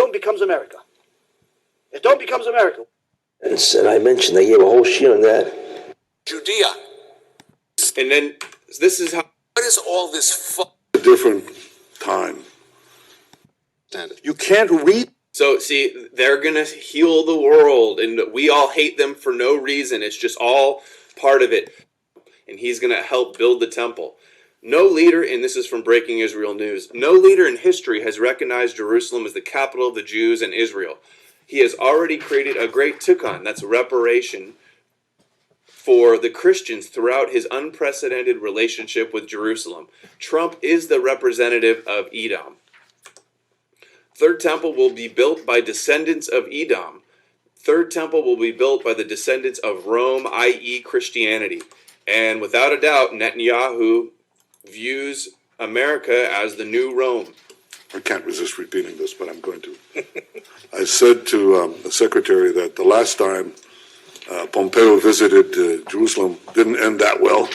Israel becomes America. If Edom becomes America. And I mentioned they gave a whole sheet on that. Judea. And then this is how. What is all this? A different time. You can't read. So see, they're gonna heal the world, and we all hate them for no reason. It's just all part of it. And he's gonna help build the temple. No leader, and this is from Breaking Israel News, no leader in history has recognized Jerusalem as the capital of the Jews and Israel. He has already created a great tikkun, that's reparation, for the Christians throughout his unprecedented relationship with Jerusalem. Trump is the representative of Edom. Third temple will be built by descendants of Edom. Third temple will be built by the descendants of Rome, i.e. Christianity. And without a doubt, Netanyahu views America as the new Rome. I can't resist repeating this, but I'm going to. I said to the secretary that the last time Pompeo visited Jerusalem didn't end that well.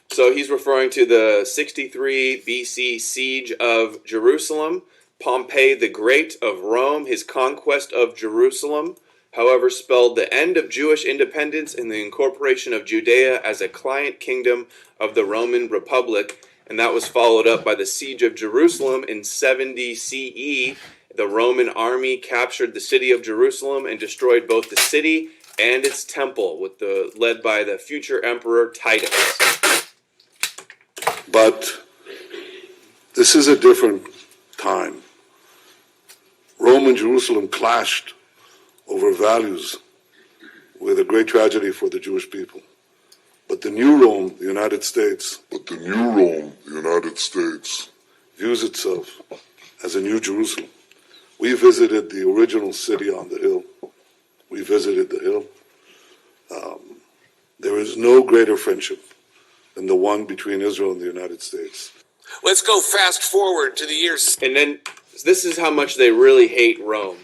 So he's referring to the 63 BC siege of Jerusalem, Pompey the Great of Rome, his conquest of Jerusalem, however, spelled the end of Jewish independence and the incorporation of Judea as a client kingdom of the Roman Republic, and that was followed up by the siege of Jerusalem in 70 CE. The Roman army captured the city of Jerusalem and destroyed both the city and its temple, led by the future emperor Titus. But this is a different time. Rome and Jerusalem clashed over values with a great tragedy for the Jewish people. But the new Rome, the United States, views itself as a new Jerusalem. We visited the original city on the hill. We visited the hill. There is no greater friendship than the one between Israel and the United States. Let's go fast forward to the years. And then this is how much they really hate Rome.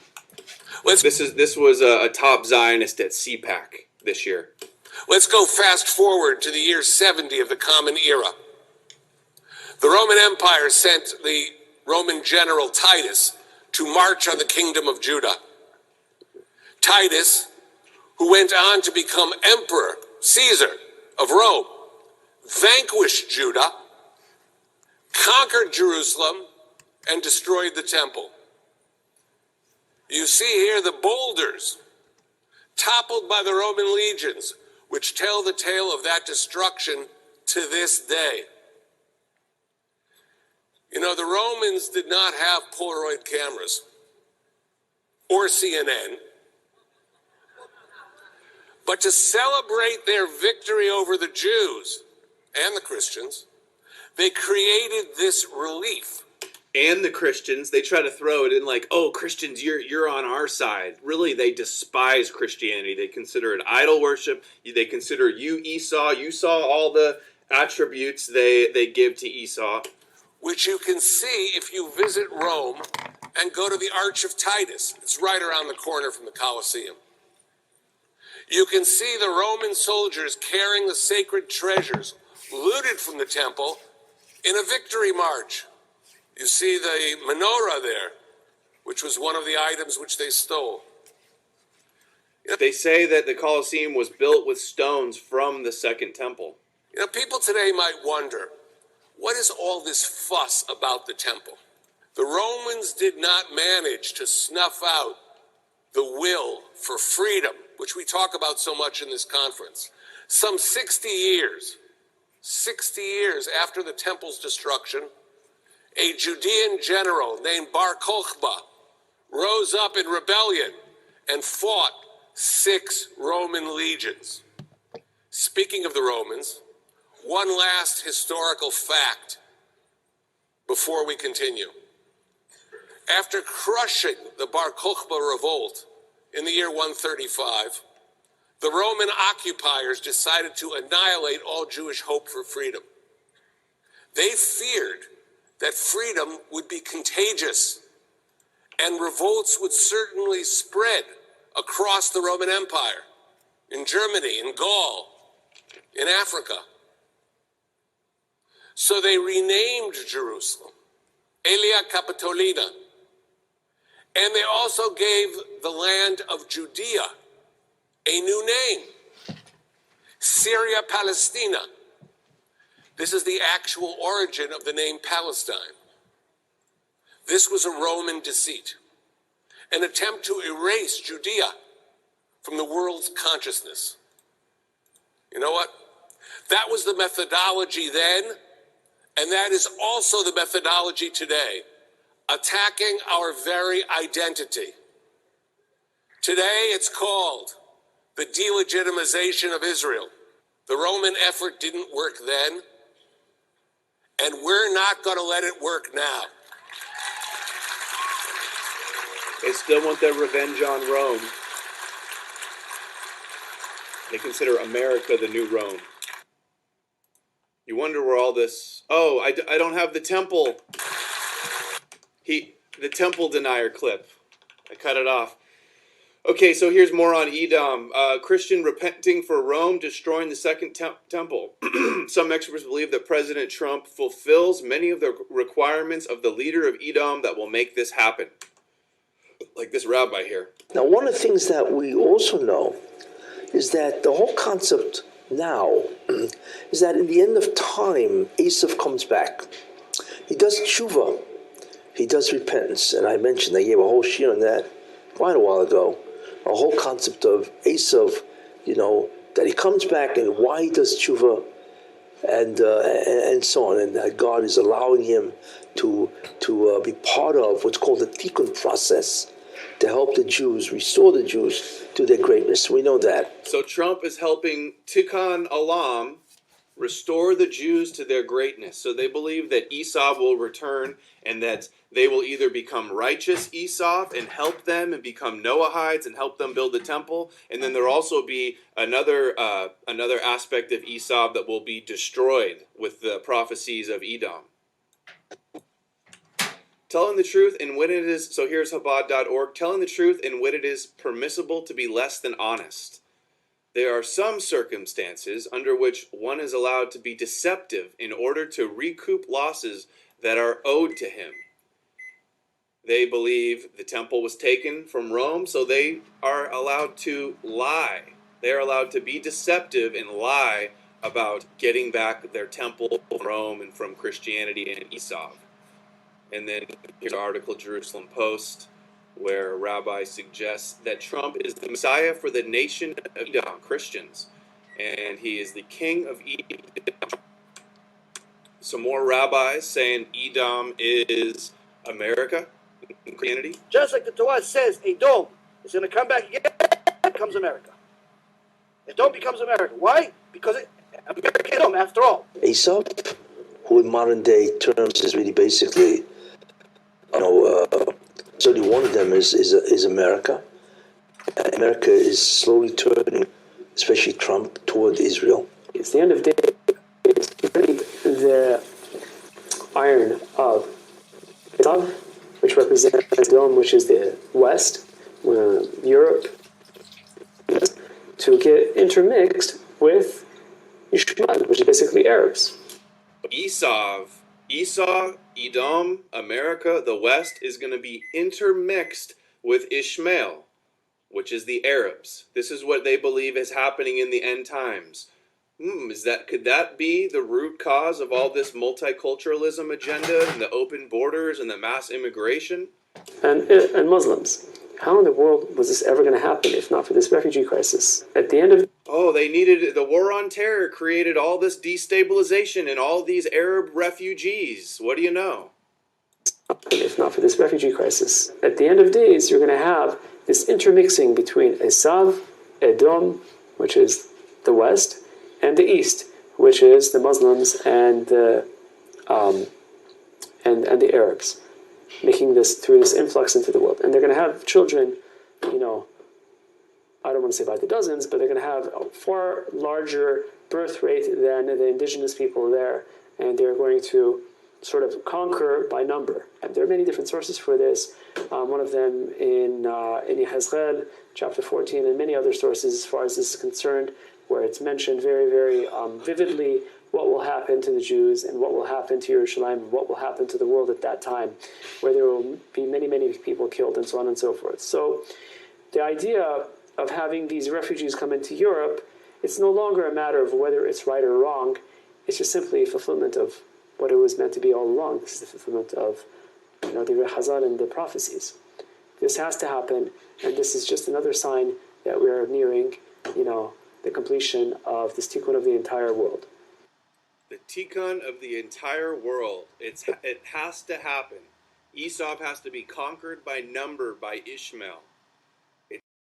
This was a top Zionist at CPAC this year. Let's go fast forward to the year 70 of the Common Era. The Roman Empire sent the Roman general Titus to march on the kingdom of Judah. Titus, who went on to become Emperor Caesar of Rome, vanquished Judah, conquered Jerusalem, and destroyed the temple. You see here the boulders toppled by the Roman legions, which tell the tale of that destruction to this day. You know, the Romans did not have Polaroid cameras or CNN, but to celebrate their victory over the Jews and the Christians, they created this relief. And the Christians, they try to throw it in like, oh, Christians, you're on our side. Really, they despise Christianity. They consider it idol worship. They consider you Esau. You saw all the attributes they give to Esau. Which you can see if you visit Rome and go to the Arch of Titus. It's right around the corner from the Colosseum. You can see the Roman soldiers carrying the sacred treasures looted from the temple in a victory march. You see the menorah there, which was one of the items which they stole. They say that the Colosseum was built with stones from the Second Temple. You know, people today might wonder, what is all this fuss about the temple? The Romans did not manage to snuff out the will for freedom, which we talk about so much in this conference. Some 60 years after the temple's destruction, a Judean general named Bar Kokhba rose up in rebellion and fought 6 Roman legions. Speaking of the Romans, one last historical fact before we continue. After crushing the Bar Kokhba revolt in the year 135, the Roman occupiers decided to annihilate all Jewish hope for freedom. They feared that freedom would be contagious and revolts would certainly spread across the Roman Empire, in Germany, in Gaul, in Africa. So they renamed Jerusalem Aelia Capitolina. And they also gave the land of Judea a new name, Syria Palestina. This is the actual origin of the name Palestine. This was a Roman deceit, an attempt to erase Judea from the world's consciousness. You know what? That was the methodology then, and that is also the methodology today, attacking our very identity. Today it's called the delegitimization of Israel. The Roman effort didn't work then, and we're not going to let it work now. They still want their revenge on Rome. They consider America the new Rome. You wonder where all this... Oh, I don't have the temple. The temple denier clip. I cut it off. Okay, so here's more on Edom. Christian repenting for Rome destroying the second temple. Some experts believe that President Trump fulfills many of the requirements of the leader of Edom that will make this happen. Like this rabbi here. Now, one of the things that we also know is that the whole concept now is that in the end of time, Esav comes back. He does tshuva. He does repentance. And I mentioned, I gave a whole shiur on that quite a while ago. A whole concept of Esav, that he comes back and why he does tshuva and so on. And that God is allowing him to be part of what's called the tikkun process to help the Jews, restore the Jews to their greatness. We know that. So Trump is helping Tikkun Olam restore the Jews to their greatness. So they believe that Esau will return and that they will either become righteous Esau and help them and become Noahides and help them build the temple. And then there'll also be another aspect of Esau that will be destroyed with the prophecies of Edom. Telling the truth and when it is, so here's Chabad.org, telling the truth and when it is permissible to be less than honest. There are some circumstances under which one is allowed to be deceptive in order to recoup losses that are owed to him. They believe the temple was taken from Rome, so they are allowed to lie. They are allowed to be deceptive and lie about getting back their temple from Rome and from Christianity and Esau. And then here's an article, Jerusalem Post, where a rabbi suggests that Trump is the Messiah for the nation of Edom, Christians, and he is the king of Edom. Some more rabbis saying Edom is America, Christianity. Just like the Torah says, Edom is going to come back again, it becomes America. Edom becomes America. Why? Because America Edom, after all. Esav, who in modern day terms is really basically, certainly one of them is America. America is slowly turning, especially Trump, toward Israel. It's the end of days. It's really the iron of Esav, which represents Edom, which is the West, Europe, to get intermixed with Ishmael, which is basically Arabs. Esau, Edom, America, the West, is going to be intermixed with Ishmael, which is the Arabs. This is what they believe is happening in the end times. Could that be the root cause of all this multiculturalism agenda and the open borders and the mass immigration? And Muslims. How in the world was this ever going to happen if not for this refugee crisis? At the end of... they needed... The war on terror created all this destabilization and all these Arab refugees. What do you know? If not for this refugee crisis. At the end of days, you're going to have this intermixing between Esav, Edom, which is the West, and the East, which is the Muslims and the Arabs, making this through this influx into the world. And they're going to have children, I don't want to say by the dozens, but they're going to have a far larger birth rate than the indigenous people there, and they're going to sort of conquer by number. And there are many different sources for this. One of them in Yehezkel, chapter 14, and many other sources as far as this is concerned, where it's mentioned very, very vividly what will happen to the Jews and what will happen to Yerushalayim and what will happen to the world at that time, where there will be many, many people killed and so on and so forth. So the idea of having these refugees come into Europe, it's no longer a matter of whether it's right or wrong. It's just simply a fulfillment of what it was meant to be all along. This is the fulfillment of the Chazal and the prophecies. This has to happen, and this is just another sign that we are nearing, the completion of this tikkun of the entire world. The tikkun of the entire world. It has to happen. Esau has to be conquered by number by Ishmael.